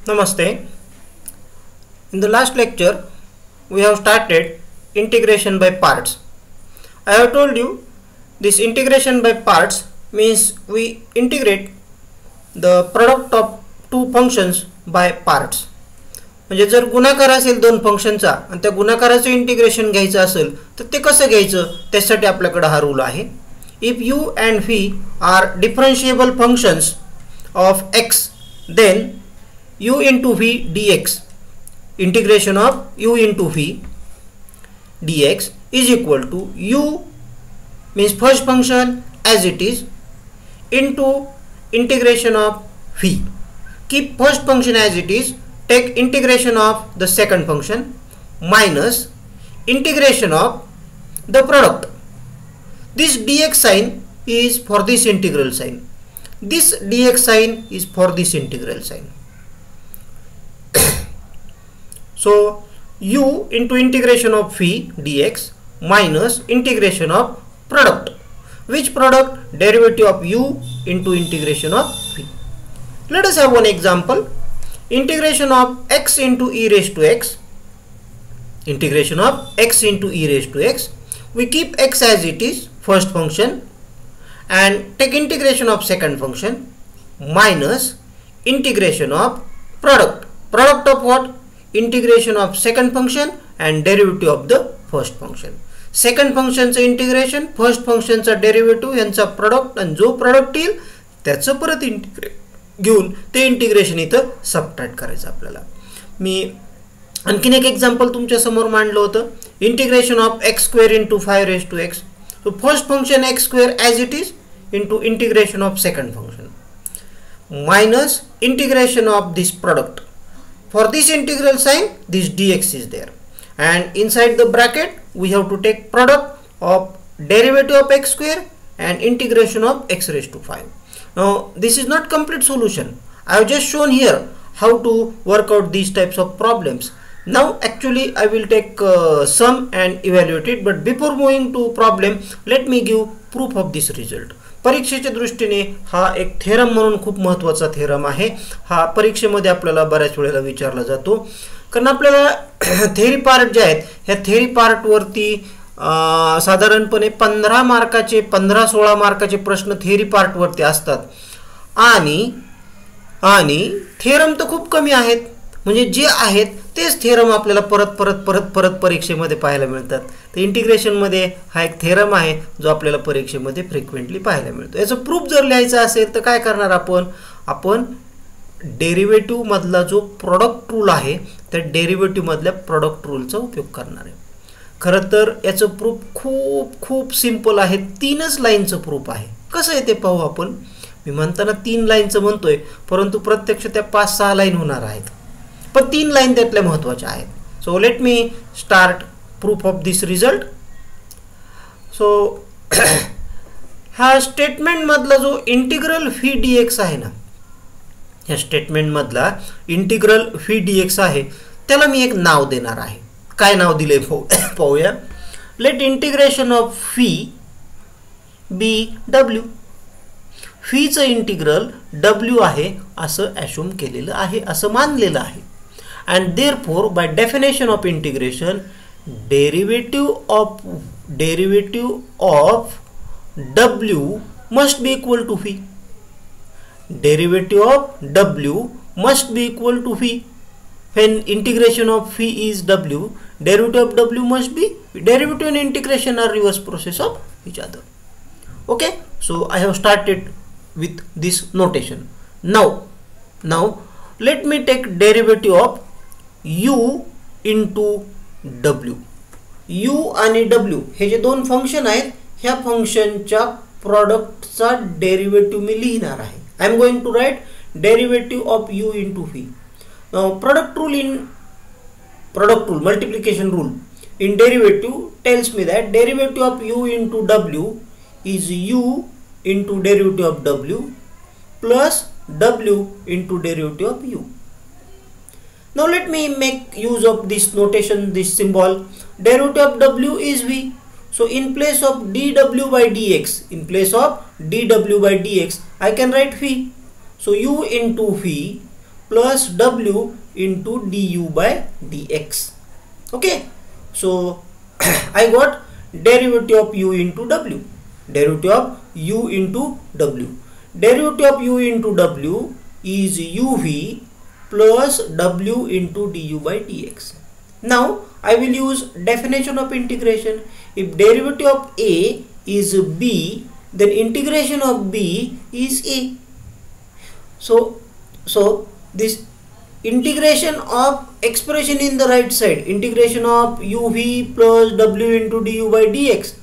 Namaste. In the last lecture, we have started integration by parts. I have told you this integration by parts means we integrate the product of two functions by parts. म्हणजे जर गुणाकार असेल दोन फंक्शनचा आणि त्या गुणाकाराचे integration घ्यायचं असेल तर ते कसं घ्यायचं त्यासाठी आपल्याकडे हा रूल आहे. If u and v are differentiable functions of x, then u into v dx, integration of u into v dx is equal to u means first function as it is into integration of v. Keep first function as it is, take integration of the second function minus integration of the product. This dx sign is for this integral sign. This dx sign is for this integral sign. So u into integration of v dx minus integration of product. Which product? Derivative of u into integration of v. Let us have one example. Integration of x into e raised to x. Integration of x into e raised to x. We keep x as it is, first function, and take integration of second function minus integration of product. Product of what? Integration of second function and derivative of the first function. Second function चा integration, first function चा derivative यांचा product आणि जो product येईल त्याचं परत integrate घेऊन ते इंटिग्रेशन इथं सबट्रॅक्ट करायचं आपल्याला. मी आणखीन एक एक्झाम्पल तुमच्या समोर मांडलं होतं. Integration of x square into 5 raised to x. So first function x square as it is into integration of second function minus integration of this product. For this integral sign, this dx is there, and inside the bracket we have to take product of derivative of x square and integration of x raised to 5. Now this is not complete solution. I have just shown here how to work out these types of problems. Now actually I will take sum and evaluate it, but before moving to problem, let me give proof of this result. परीक्षेच्या दृष्टीने हा एक theorem म्हणून खूप महत्त्वाचा theorem आहे. हा परीक्षेमध्ये आपल्याला बऱ्याच वेळेला विचारला जातो, कारण आपल्याला थेरी पार्ट जे आहेत ह्या थेरी पार्ट वरती साधारणपणे 15 मार्काचे 15-16 मार्काचे प्रश्न थेरी पार्ट वरती असतात आणि थेरम तर खूप कमी आहेत. म्हणजे जे आहेत तेच थेरम आपल्याला परत परीक्षेमध्ये पाहायला मिळतात. तर इंटिग्रेशन मध्ये हा एक थेरम आहे जो आपल्याला परीक्षेमध्ये फ्रिक्वेंटली पाहायला मिळतो. याचा प्रूफ जर लिहायचा असेल तर काय करणार आपण डेरिव्हेटिव्ह मधला जो प्रोडक्ट रूल आहे त्या डेरिव्हेटिव्ह मधल्या प्रोडक्ट रूलचा उपयोग करणार आहे. खरं तर याचं प्रूफ खूप सिंपल आहे. 3च लाईनचं प्रूफ आहे. कसं आहे ते पाहू आपण. मी म्हणताना 3 लाईनचं म्हणतोय, परंतु प्रत्यक्ष त्या 5-6 लाईन होणार आहेत, पण 3 लाईन त्यातल्या महत्त्वाच्या आहेत. So let me start proof of this result. So हा स्टेटमेंट मधला जो इंटिग्रल व्ही डी एक्स आहे ना, या स्टेटमेंट मधला इंटिग्रल व्ही डी एक्स आहे त्याला मी एक नाव देणार आहे. काय नाव दिले पाहूया. Let integration of V B W. व्हीचं इंटिग्रल डब्ल्यू आहे असं ॲश्युम केलेलं आहे, असं मानलेलं आहे. And therefore by definition of integration, derivative of w must be equal to v. Derivative of w must be equal to v. When integration of v is w, derivative of w must be. Derivative and integration are reverse process of each other. Okay, so I have started with this notation. Now let me take derivative of u into w. u आणि w हे जे दोन function आहेत ह्या फंक्शनच्या प्रोडक्टचा derivative मी लिहिणार आहे. I am going to write derivative of u into v. Product rule multiplication rule in derivative tells me that derivative of u into w is u into derivative of w plus w into derivative of u. Now let me make use of this notation, this symbol. Derivative of w is v. So in place of dw by dx, I can write v. So u into v plus w into du by dx. Okay, so I got derivative of u into w. Derivative of u into w. Derivative of u into w is uv plus w into du by dx. Now I will use definition of integration. If derivative of a is b, then integration of b is a. So this integration of expression in the right side, integration of uv plus w into du by dx,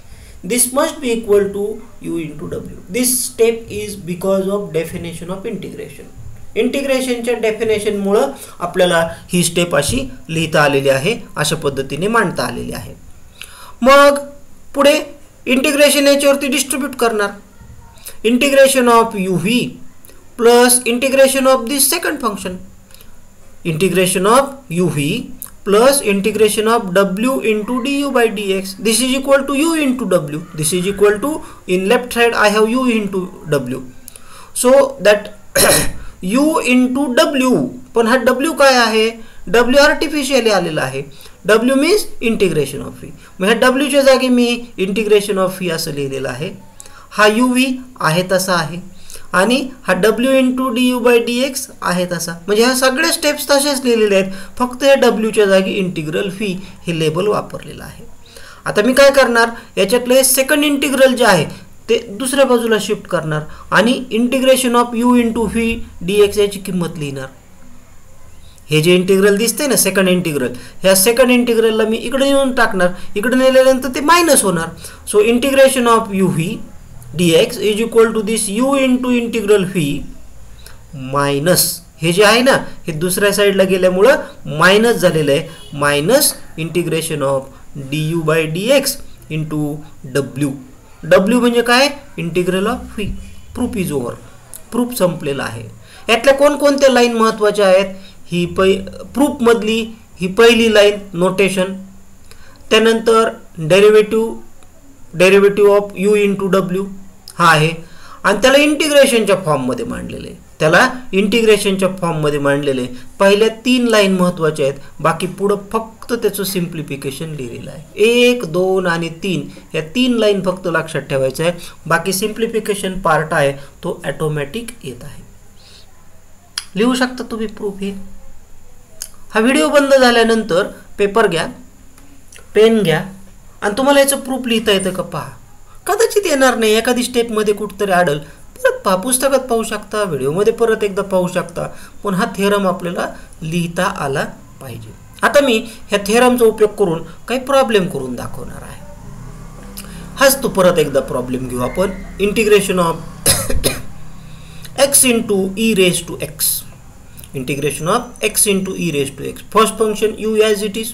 this must be equal to u into w. This step is because of definition of integration. इंटिग्रेशनच्या definition मुळे आपल्याला ही step अशी लिहिता आलेली आहे, अशा पद्धतीने मांडता आलेली आहे. मग पुढे इंटिग्रेशन याच्यावरती डिस्ट्रीब्यूट करणार. Integration of uv plus integration of this second function. Integration of uv plus integration of w into du by dx. This is equal to u into w. This is equal to, in left side I have u into w. So that u into w, पण हा w काय आहे? w artificially आलेला आहे. w means integration of v. मग ह्या w च्या जागी मी इंटिग्रेशन ऑफ v असं लिहिलेलं आहे. हा uv आहे तसा आहे आणि हा w into du by dx आहे तसा. म्हणजे ह्या सगळे स्टेप्स तसेच लिहिलेले आहेत, फक्त या w च्या जागी इंटिग्रल v हे लेबल वापरलेलं आहे. आता मी काय करणार, याच्यातले सेकंड इंटिग्रल जे आहे ते दुसऱ्या बाजूला शिफ्ट करणार आणि integration of u into v dx याची किंमत लिहिणार. हे जे इंटिग्रल दिसते ना सेकंड इंटिग्रल, ह्या सेकंड इंटिग्रलला मी इकडे येऊन टाकणार. इकडे नेल्यानंतर ते मायनस होणार. So integration of uv dx is equal to this u into integral v minus, हे जे आहे ना हे दुसऱ्या साईडला गेल्यामुळं मायनस झालेलं आहे, minus integration of du by dx into w. w म्हणजे काय? Integral of v. Proof is over. Proof संपलेला आहे. यातल्या कोणकोणत्या लाईन महत्त्वाच्या आहेत? ही प्रूफ मधली ही पहिली लाईन नोटेशन, त्यानंतर derivative of u into w हा आहे आणि त्याला इंटिग्रेशनच्या फॉर्ममध्ये मांडलेले आहे. त्याला इंटिग्रेशनच्या फॉर्ममध्ये मांडलेले पहिल्या 3 लाईन महत्त्वाच्या आहेत. बाकी पुढं फक्त त्याचं सिम्प्लिफिकेशन लिहिलेलं आहे. 1, 2 आणि 3 या 3 लाईन फक्त लक्षात ठेवायचं आहे. बाकी सिम्प्लिफिकेशन पार्ट आहे तो ऑटोमॅटिक येत आहे. लिहू शकता तुम्ही प्रूफ. हे हा व्हिडिओ बंद झाल्यानंतर पेपर घ्या, पेन घ्या आणि तुम्हाला याचं प्रूफ लिहिता येतं का पहा. कदाचित येणार नाही, एखादी स्टेपमध्ये कुठंतरी आढळ, परत पहा, पुस्तकात पाहू शकता, व्हिडिओमध्ये परत एकदा पाहू शकता, पण हा थेरम आपल्याला लिहिता आला पाहिजे. आता मी ह्या थेरमचा उपयोग करून काही प्रॉब्लेम करून दाखवणार आहे. हाच तो परत एकदा प्रॉब्लेम घेऊ आपण. Integration of x into e raised to x. Integration of x into e raised to x. First function u as it is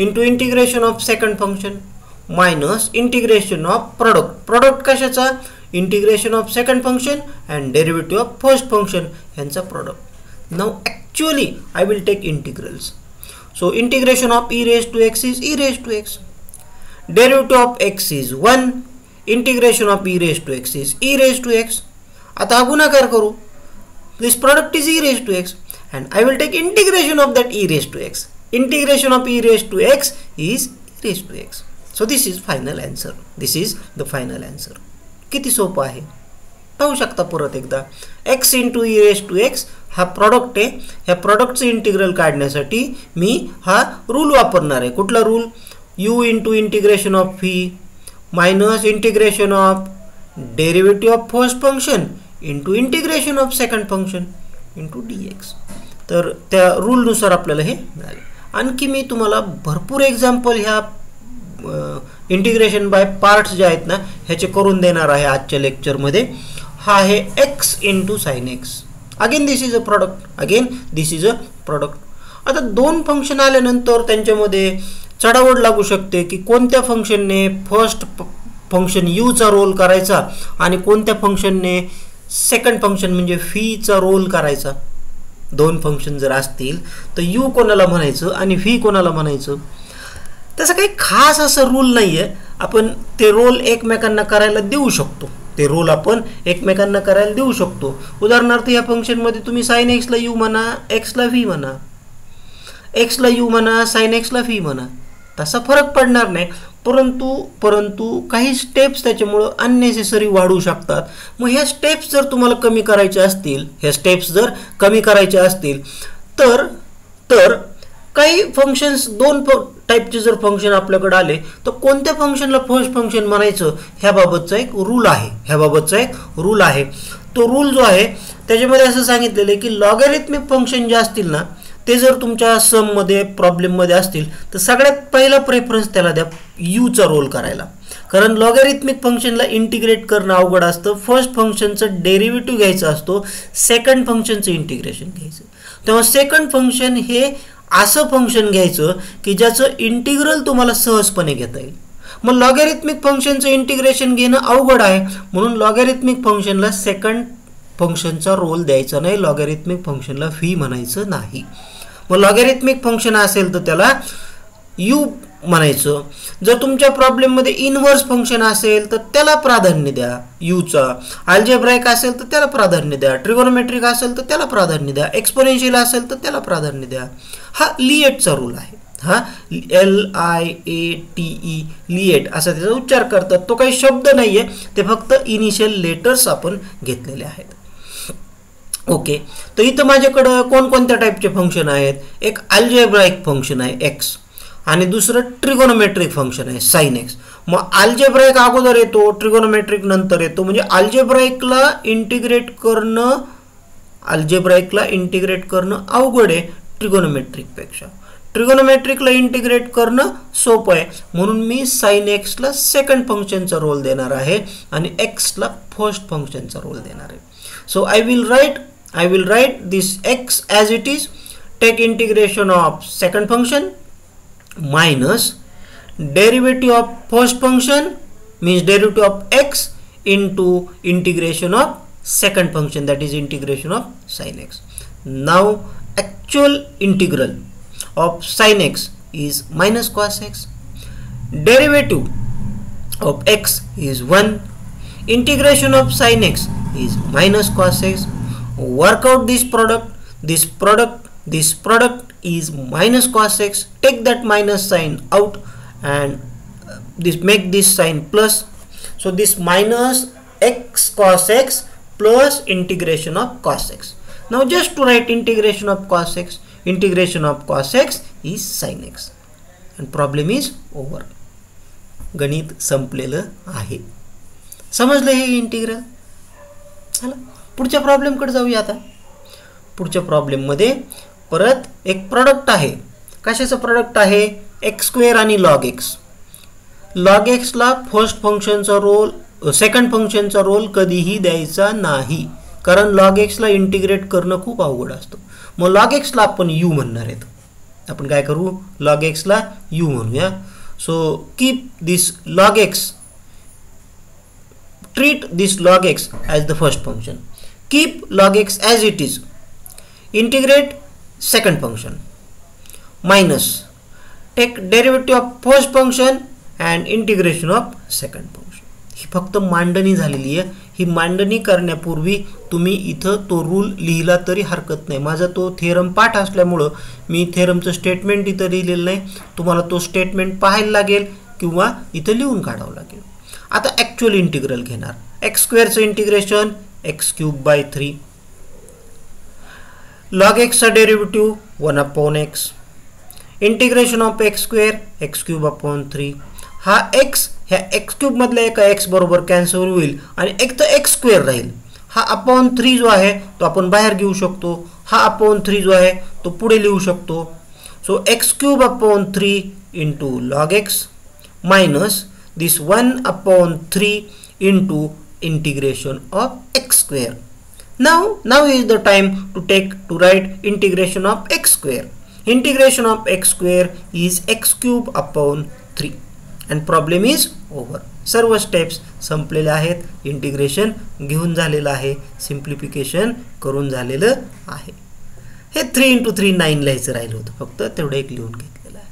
into integration of second function minus integration of product. Product कशाचा? Integration of second function and derivative of first function यांचा product. Now actually I will take integrals. So integration of e raised to x is e raised to x. Derivative of x is 1. Integration of e raised to x is e raised to x. आता गुणाकार करू. This product is e raised to x and I will take integration of that e raised to x. Integration of e raised to x is e raised to x. So this is final answer. This is the final answer. किती सोपं आहे पाहू शकता परत एकदा. x into e raised to x हा product आहे. ह्या प्रॉडक्टचं इंटिग्रल काढण्यासाठी मी हा रूल वापरणार आहे. कुठला rule? u into integration of v minus integration of derivative of first function into integration of second function into dx. तर त्या रूल नुसार आपल्याला हे मिळाले. आणखी मी तुम्हाला भरपूर एक्झाम्पल ह्या इंटिग्रेशन बाय पार्ट्स जे आहेत ना ह्याचे करून देणार आहे आजच्या लेक्चरमध्ये. हा आहे x into sin x. Again this is a product. Again this is a product. आता दोन फंक्शन आल्यानंतर त्यांच्यामध्ये चढाओढ लागू शकते की कोणत्या फंक्शनने फर्स्ट फंक्शन u चा रोल करायचा आणि कोणत्या फंक्शनने सेकंड फंक्शन म्हणजे v चा रोल करायचा. दोन फंक्शन जर असतील तर u कोणाला म्हणायचं आणि v कोणाला म्हणायचं. तसं काही खास असं रूल नाहीये. आपण ते रोल एकमेकांना करायला देऊ शकतो. ते रोल आपण एकमेकांना करायला देऊ शकतो. उदाहरणार्थ या फंक्शनमध्ये तुम्ही साइन एक्सला यू म्हणा, एक्सला व्ही म्हणा, एक्सला यू म्हणा, साइन एक्सला व्ही म्हणा, तसा फरक पडणार नाही. परंतु काही स्टेप्स त्याच्यामुळं अननेसेसरी वाढू शकतात. मग ह्या स्टेप्स जर तुम्हाला कमी करायच्या असतील, तर काही फंक्शन्स, दोन टाईपचे जर फंक्शन आपल्याकडे आले तर कोणत्या फंक्शनला फर्स्ट फंक्शन म्हणायचं ह्याबाबतचा एक रूल आहे. तो रूल जो आहे त्याच्यामध्ये असं सांगितलेलं आहे की लॉगॅरिथमिक फंक्शन जे असतील ना, ते जर तुमच्या सममध्ये प्रॉब्लेममध्ये असतील तर सगळ्यात पहिला प्रेफरन्स त्याला द्या यूचा रोल करायला. कारण लॉगॅरिथमिक फंक्शनला इंटिग्रेट करणं अवघड असतं. फर्स्ट फंक्शनचं डेरिव्हेटिव्ह घ्यायचं असतो, सेकंड फंक्शनचं इंटिग्रेशन घ्यायचं. तेव्हा सेकंड फंक्शन हे असं फंक्शन घ्यायचं की ज्याचं इंटिग्रल तुम्हाला सहजपणे घेता येईल. मग लॉगॅरिथमिक फंक्शनचं इंटिग्रेशन घेणं अवघड आहे, म्हणून लॉगॅरिथमिक फंक्शनला सेकंड फंक्शनचा रोल द्यायचा नाही, लॉगॅरिथमिक फंक्शनला व्ही म्हणायचं नाही. मग लॉगॅरिथमिक फंक्शन असेल तर त्याला यू म्हणायचं. जर तुमच्या प्रॉब्लेममध्ये इनव्हर्स फंक्शन असेल तर त्याला प्राधान्य द्या यूचा, अल्जेब्राइक असेल तर त्याला प्राधान्य द्या, ट्रिगोनोमेट्रिक असेल तर त्याला प्राधान्य द्या, एक्सपोनेन्शियल असेल तर त्याला प्राधान्य द्या. हा लिएटचा रूल आहे. हा LIATE लिएट असा त्याचा उच्चार करतात. तो काही शब्द नाहीये, ते फक्त इनिशियल लेटर्स आपण घेतलेले आहेत. ओके, तर इथं माझ्याकडं कोणकोणत्या टाईपचे फंक्शन आहेत? एक अल्जेब्राइक फंक्शन आहे एक्स आणि दुसरं ट्रिगोनोमेट्रिक फंक्शन आहे साइन एक्स. मग अल्जेब्राइक अगोदर येतो, ट्रिगोनोमेट्रिक नंतर येतो. म्हणजे अल्जेब्राइकला इंटिग्रेट करणं अवघड आहे ट्रिगोनोमेट्रिकपेक्षा. ट्रिगोनोमेट्रिकला इंटिग्रेट करणं सोपं आहे, म्हणून मी साइन एक्सला सेकंड फंक्शनचा रोल देणार आहे आणि एक्सला फर्स्ट फंक्शनचा रोल देणार आहे. So I will write this x as it is, take integration of second function minus derivative of first function means derivative of x into integration of second function, that is integration of sin x. Now actual integral of sin x is minus cos x, derivative of x is 1, integration of sin x is minus cos x. Work out this product is minus cos x. Take that minus sign out and make this sign plus. So this minus x cos x plus integration of cos x. Now just to write integration of cos x is sin x and problem is over. गणित संपलेलं आहे. समजलं हे integral? चला पुढच्या problem कडे जाऊया. आता पुढच्या प्रॉब्लेम मध्ये परत एक प्रोडक्ट आहे. कशाचं प्रोडक्ट आहे? एक्स स्क्वेअर आणि लॉग एक्स. लॉग एक्सला फर्स्ट फंक्शनचा रोल, सेकंड फंक्शनचा रोल कधीही द्यायचा नाही, कारण लॉग एक्सला इंटिग्रेट करणं खूप अवघड असतं. मग लॉग एक्सला आपण यू म्हणणार आहेत. आपण काय करू? लॉग एक्सला यू म्हणूया. So keep this log x, treat this log x as the first function. Keep log x as it is. Integrate second function minus take derivative of first function and integration of second function. ही फक्त मांडणी झालेली आहे. ही मांडणी करण्यापूर्वी तुम्ही इथं तो rule लिहिला तरी हरकत नाही. माझा तो थेरम पाठ असल्यामुळं मी थेरमचं स्टेटमेंट इथं लिहिलेलं नाही. तुम्हाला तो स्टेटमेंट पाहायला लागेल किंवा इथं लिहून काढावं लागेल. आता ॲक्च्युअल इंटिग्रल घेणार. एक्स स्क्वेअरचं इंटिग्रेशन x³ 3, log x चा derivative 1/x, integration of x square x³ हा x ह्या x³ मधल्या एका x बरोबर कॅन्सल होईल आणि एक तर x स्क्वेअर राहील. हा /3 जो आहे तो आपण बाहेर घेऊ शकतो. हा /3 जो आहे तो पुढे लिहू शकतो. So x³ into log x minus this 1/3 into integration of x square. Now is the time to write integration of x square. Integration of x square is x³ 3 and problem is over. सर्व steps संपलेले आहेत. Integration घेऊन झालेलं आहे, simplification करून झालेलं आहे. हे 3 into 3 9 लिहायचं राहिलं होतं, फक्त तेवढं एक लिहून घेतलेलं आहे.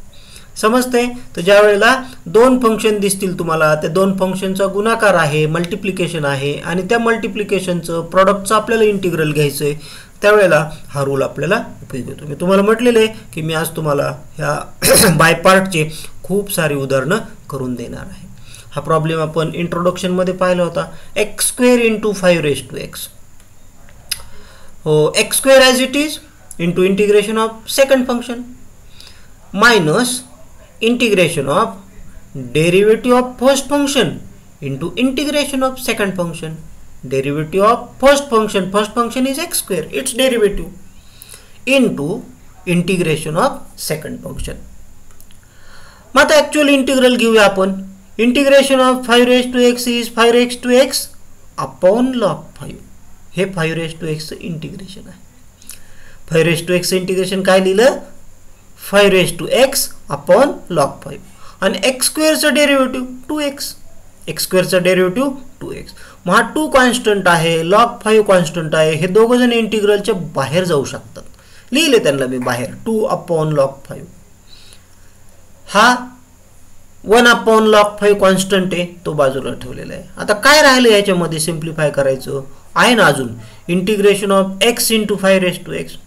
समजते? तर ज्या वेळेला दोन फंक्शन दिसतील तुम्हाला, त्या दोन फंक्शनचा गुणाकार आहे, मल्टिप्लिकेशन आहे आणि त्या मल्टिप्लिकेशनचं प्रॉडक्टचं आपल्याला इंटिग्रल घ्यायचं आहे, त्यावेळेला हा रूल आपल्याला उपयोग येतो. मी तुम्हाला म्हटलेलं आहे की मी आज तुम्हाला ह्या बाय पार्टचे खूप सारी उदाहरणं करून देणार आहे. हा प्रॉब्लेम आपण इंट्रोडक्शनमध्ये पाहिला होता. X square into 5x. हो, x square as it is into integration of second function minus integration of derivative of first function into integration of second function. Derivative of first function is x square, its derivative, into integration of second function. मग आता actual integral घेऊया आपण. Integration of 5 raised to x is 5 raised to x upon log 5. हे 5 raised to x integration आहे. 5 raised to x integration काय लिहिलं? 5 raised to x upon log 5. आणि x स्क्वेअरचं डेरिव्हेटिव्ह 2x. एक्स स्क्वेअरचं डेरिव्हेटिव्ह 2x. मग हा 2 कॉन्स्टंट आहे, log 5 कॉन्स्टंट आहे. हे दोघं जण इंटिग्रलच्या बाहेर जाऊ शकतात. लिहिले त्यांना मी बाहेर 2 अपॉन log 5. हा 1 अपॉन log 5 कॉन्स्टंट आहे, तो बाजूला ठेवलेला आहे. आता काय राहिलं याच्यामध्ये सिम्प्लिफाय करायचं आहे ना अजून, integration of x into 5 raised to x.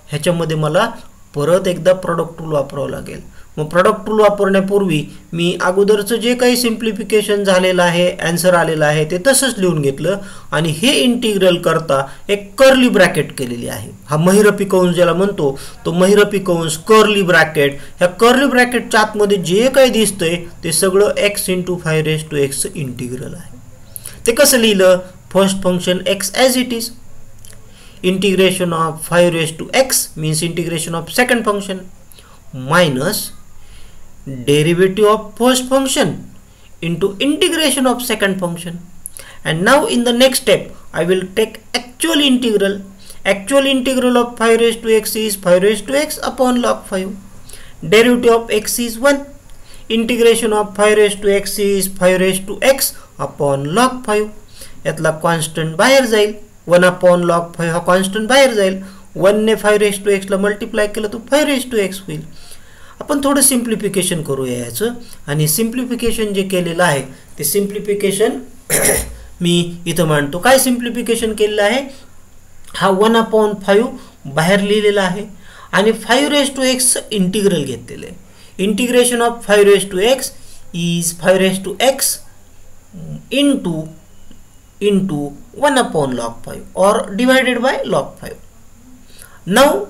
ह्याच्यामध्ये मला परत एकदा प्रॉडक्ट टूल वापरावं लागेल. मग प्रॉडक्ट टूल वापरण्यापूर्वी मी अगोदरचं जे काही सिम्प्लिफिकेशन झालेलं आहे, आन्सर आलेला आहे, ते तसंच लिहून घेतलं आणि हे इंटिग्रल करता एक कर्ली ब्रॅकेट केलेली आहे. हा महिरपी कंस ज्याला म्हणतो तो महिरपी कंस कर्ली ब्रॅकेट. ह्या कर्ली ब्रॅकेटच्या आतमध्ये जे काही दिसतंय ते सगळं x into 5 raised to x integral आहे. ते कसं लिहिलं? First function x as it is. Integration of 5 raised to x means integration of second function minus derivative of first function into integration of second function. And now in the next step I will take actual integral. Actual integral of 5 raised to x is 5 raised to x upon log 5. Derivative of x is 1. Integration of 5 raised to x is 5 raised to x upon log 5. यातला constant बाहेर जाईल. 1 upon log 5 हा constant बाहेर जाईल. 1 ने 5 raised to x ला multiply केलं तर 5 raised to x होईल. आपण थोडं सिम्प्लिफिकेशन करूया याचं. आणि सिम्प्लिफिकेशन जे केलेलं आहे ते सिम्प्लिफिकेशन मी इथं मांडतो. काय सिम्प्लिफिकेशन केलेलं आहे? हा 1 upon 5 बाहेर लिहिलेला आहे आणि 5 raised to x इंटिग्रल घेतलेलं आहे. Integration of 5 raised to x is 5 raised to x into 1 upon log 5 or divided by log 5. Now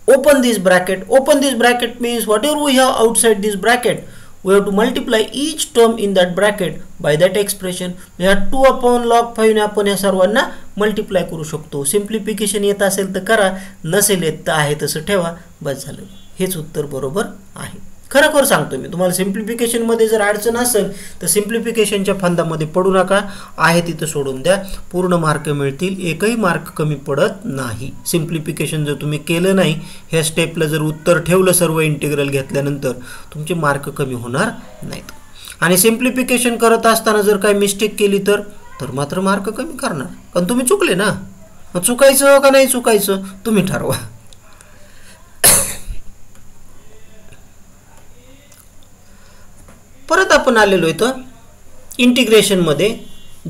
open this bracket. Open this bracket means whatever we have outside this bracket we have to multiply each term in that bracket by that expression. या 2 upon log 5 ने आपण या सर्वांना multiply करू शकतो. Simplification येत असेल तर करा, नसेल येत तर आहे तसं ठेवा, बस झालं. हेच उत्तर बरोबर आहे. खरोखर सांगतो मी तुम्हाला, सिम्प्लिफिकेशनमध्ये जर अडचण असेल तर सिम्प्लिफिकेशनच्या फंदामध्ये पडू नका, आहे तिथं सोडून द्या. पूर्ण मार्क मिळतील, एकही मार्क कमी पडत नाही. सिम्प्लिफिकेशन जर तुम्ही केलं नाही, ह्या स्टेपला जर उत्तर ठेवलं सर्व इंटिग्रल घेतल्यानंतर तुमचे मार्क कमी होणार नाहीत. आणि सिम्प्लिफिकेशन करत असताना जर काही मिस्टेक केली तर मात्र मार्क कमी करणार. पण तुम्ही चुकले ना, मग चुकायचं का नाही चुकायचं तुम्ही ठरवा. परत आपण आलेलो इथं इंटिग्रेशनमध्ये,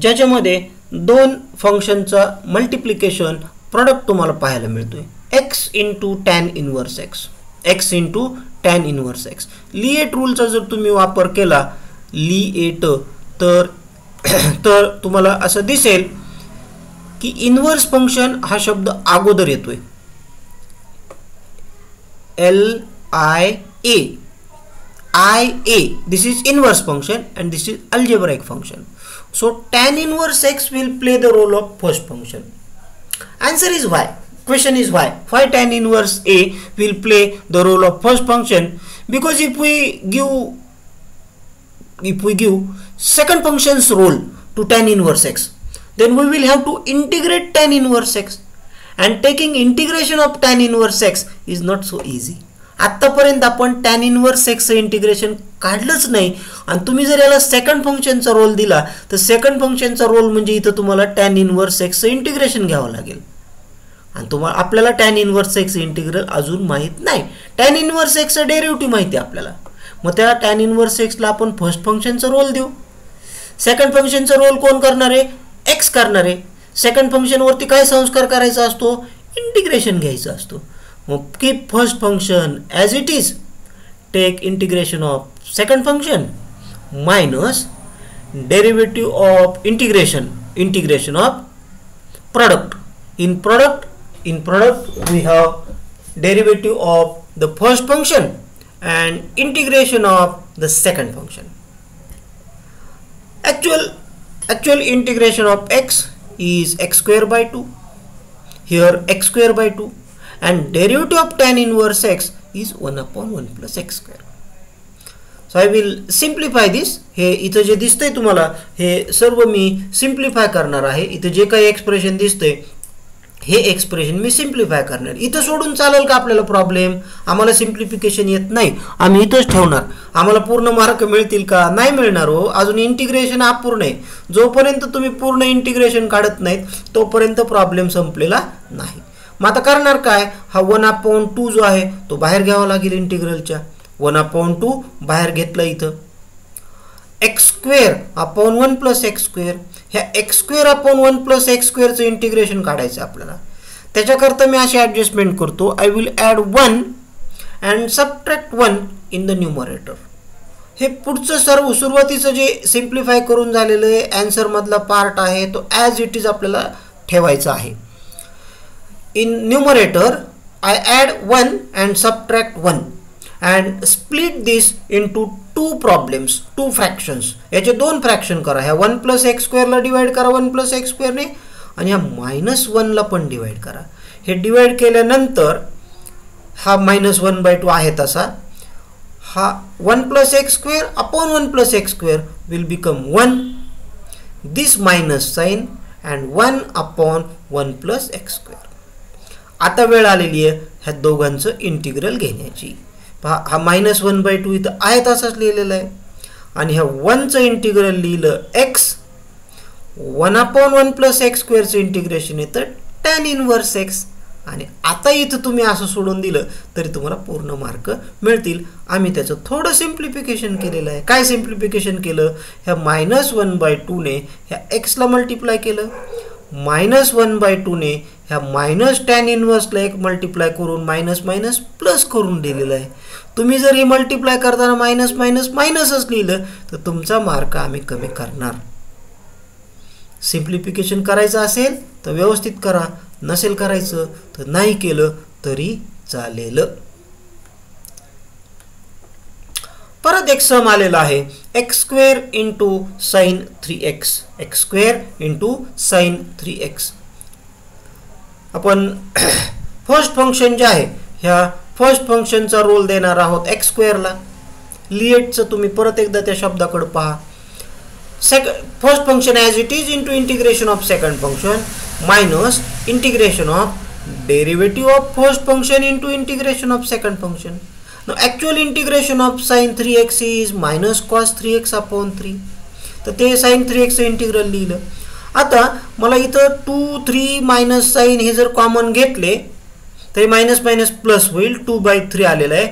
ज्याच्यामध्ये दोन फंक्शनचा मल्टिप्लिकेशन प्रॉडक्ट तुम्हाला पाहायला मिळतोय. x into tan inverse x. X into tan inverse x. LIATE रूलचा जर तुम्ही वापर केला, लिएट, तर तुम्हाला असं दिसेल की इनवर्स फंक्शन हा शब्द अगोदर येतोय. LIA, this is inverse function and this is algebraic function. So tan inverse x will play the role of first function. Answer is why. Question is why. Why tan inverse A will play the role of first function? Because if we give second function's role to tan inverse x, then we will have to integrate tan inverse x, and taking integration of tan inverse x is not so easy. आतापर्यंत आपण tan inverse एक्सचं integration काढलंच नाही. आणि तुम्ही जर याला second फंक्शनचा role दिला तर सेकंड फंक्शनचा रोल म्हणजे इथं तुम्हाला टॅन इनवर्स एक्सचं इंटिग्रेशन घ्यावं लागेल. आणि आपल्याला टॅन इनवर्स एक्स इंटिग्रल अजून माहीत नाही. टॅन इनवर्स एक्सचं डेरिव्हेटिव्ह माहिती आहे आपल्याला, मग त्या tan इनवर्स एक्सला आपण फर्स्ट फंक्शनचा रोल देऊ. सेकंड फंक्शनचा रोल कोण करणार आहे? एक्स करणार आहे. सेकंड फंक्शनवरती काय संस्कार करायचा असतो? इंटिग्रेशन घ्यायचा असतो. मग keep first function as it is, take integration of second function minus derivative of integration of product. In product we have derivative of the first function and integration of the second function. Actual integration of x is x square by 2. Here x square by 2 and derivative of tan inverse x is 1 upon 1 plus x square. So I will simplify this. हे इथं जे दिसतंय तुम्हाला हे सर्व मी simplify करणार आहे. इथं जे काही एक्सप्रेशन दिसतंय हे एक्सप्रेशन मी सिम्प्लिफाय करणार. इथं सोडून चालेल का आपल्याला प्रॉब्लेम? आम्हाला सिम्प्लिफिकेशन येत नाही, आम्ही इथंच ठेवणार. आम्हाला पूर्ण मार्क मिळतील का? नाही मिळणार हो. अजून इंटिग्रेशन अपूर्ण आहे. जोपर्यंत तुम्ही पूर्ण इंटिग्रेशन काढत नाहीत तोपर्यंत प्रॉब्लेम संपलेला नाही. मग आता करणार काय? हा 1/2 जो आहे तो बाहेर घ्यावा लागेल इंटिग्रलच्या. 1/2 बाहेर घेतलं. इथं x square upon 1 plus x square, ह्या x square upon 1 plus x स्क्वेअरचं इंटिग्रेशन काढायचं आपल्याला. त्याच्याकरता मी अशी ॲडजस्टमेंट करतो. I will add 1 and subtract 1 in the numerator. हे पुढचं सर्व सुरुवातीचं जे सिम्प्लिफाय करून झालेलं आहे ॲन्सरमधला पार्ट आहे तो ॲज इट इज आपल्याला ठेवायचा आहे. In numerator I add 1 and subtract 1 and split this into two fractions. याचे दोन फ्रॅक्शन करा. ह्या 1 प्लस एक्स स्क्वेअरला डिवाइड करा 1 प्लस एक्स स्क्वेअरने आणि ह्या -1ला पण डिवाइड करा. हे डिवाइड केल्यानंतर हा -1/2 आहे तसा हा 1 plus x square upon 1 plus x square will become 1. This minus sine and 1 upon 1 plus x square. आता वेळ आलेली आहे ह्या दोघांचं इंटिग्रल घेण्याची. हा -1/2 इथं आहे तसाच लिहिलेला आहे आणि ह्या 1चं इंटिग्रल लिहिलं x. 1/1 प्लस एक्स स्क्वेअरचं इंटिग्रेशन येतं tan इनवर्स एक्स. आणि आता इथं तुम्ही असं सोडून दिलं तरी तुम्हाला पूर्ण मार्क मिळतील. आम्ही त्याचं थोडं सिम्प्लिफिकेशन केलेलं आहे. काय सिम्प्लिफिकेशन केलं? ह्या -1/2 ने ह्या एक्सला मल्टिप्लाय केलं. -1/2 ने ह्या मायनस टॅन इनवर्सला एक मल्टिप्लाय करून मायनस मायनस प्लस करून दिलेलं आहे. तुम्ही जर हे मल्टिप्लाय करताना मायनस मायनस मायनसच लिहिलं तर तुमचा मार्क आम्ही कमी करणार. सिम्प्लिफिकेशन करायचं असेल तर व्यवस्थित करा, नसेल करायचं तर नाही केलं तरी चालेल. परत एक सम आलेला आहे x square into sine 3x. X square into sine 3x. आपण फर्स्ट फंक्शन जे आहे ह्या फर्स्ट फंक्शनचा रोल देणार आहोत एक्स स्क्वेअरला. लिएटचं तुम्ही परत एकदा त्या शब्दाकडे पहा. First function as it is into integration of second function minus integration of derivative of first function into integration of second function. Now actual integration of sin 3x is minus cos 3x upon 3. तर ते sin 3x चं integral लिहिलं. आता मला इथं 2 3 minus sign हे जर common घेतले तर मायनस मायनस प्लस होईल. 2/3 आलेला आहे.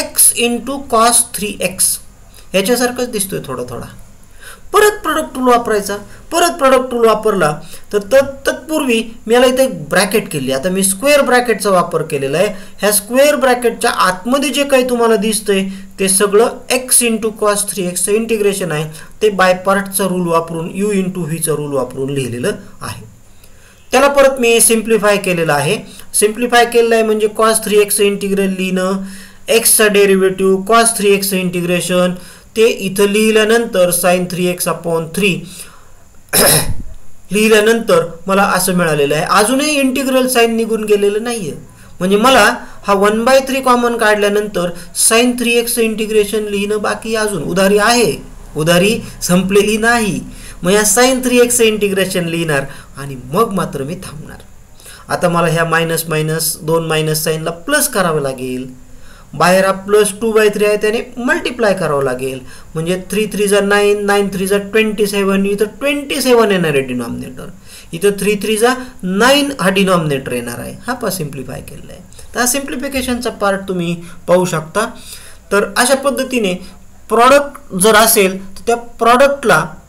x इंटू कॉस 3x ह्याच्यासारखंच दिसतोय थोडा थोडा. परत प्रोडक्ट टूल वापरायचा. परत प्रोडक्ट टूल वापरला तर तत्पूर्वी मी याला इथे ब्रॅकेट केली. आता मी स्क्वेअर ब्रॅकेटचा वापर केलेला आहे. ह्या स्क्वेअर ब्रॅकेटच्या आतमध्ये जे काही तुम्हाला दिसतंय ते सगळं x इंटू कॉस 3xचं इंटिग्रेशन आहे. ते बाय पार्टचा रूल वापरून u इंटू व्हीचा रूल वापरून लिहिलेलं आहे. त्याला परत मी सिम्प्लिफाय केलेलं आहे. सिम्प्लिफाय केलेलं आहे म्हणजे कॉस 3xचं इंटिग्रल लिहिणं, एक्सचा डेरिव्हेटिव्ह कॉस 3xचं इंटिग्रेशन ते इथं लिहिल्यानंतर साइन 3x अपॉन 3 लिहिल्यानंतर मला असं मिळालेलं आहे. अजूनही इंटिग्रल साइन निघून गेलेलं नाहीये. म्हणजे मला हा 1/3 कॉमन काढल्यानंतर साइन 3xचं इंटिग्रेशन लिहिणं बाकी अजून उधारी आहे. उधारी संपलेली नाही. मग या साइन 3xचं इंटिग्रेशन लिहिणार आणि मग मात्र मी थांबणार. आता मला ह्या मायनस मायनस 2 मायनस साइनला प्लस करावं लागेल. बाहेर हा प्लस 2/3 आहे त्याने मल्टिप्लाय करावं लागेल. म्हणजे 3 3 जा 9 9 3 जा 27. इथं 27 येणार आहे डिनॉमिनेटर. इथं 3 3 जा 9 हा डिनॉमिनेटर येणार आहे. हा पा सिम्प्लिफाय केलेला आहे. तर हा सिम्प्लिफिकेशनचा पार्ट तुम्ही पाहू शकता. तर अशा पद्धतीने प्रॉडक्ट जर असेल तर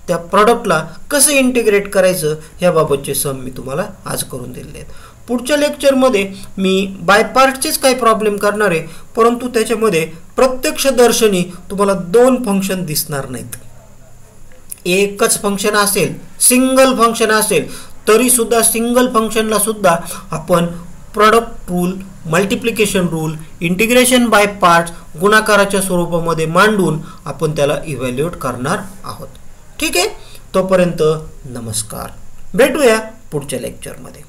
त्या प्रॉडक्टला कसं इंटिग्रेट करायचं ह्याबाबतचे सम मी तुम्हाला आज करून दिलेले आहेत. पुढच्या लेक्चरमध्ये मी बाय पार्टचेच काही प्रॉब्लेम करणार आहे, परंतु त्याच्यामध्ये प्रत्यक्षदर्शनी तुम्हाला 2 फंक्शन दिसणार नाहीत. एकच फंक्शन असेल, सिंगल फंक्शन असेल, तरी सुद्धा सिंगल फंक्शनला सुद्धा आपण product rule, multiplication rule, integration by parts, गुणाकाराच्या स्वरूपामध्ये मांडून आपण त्याला इव्हॅल्युएट करणार आहोत. ठीक आहे, तोपर्यंत नमस्कार. भेटूया पुढच्या लेक्चरमध्ये.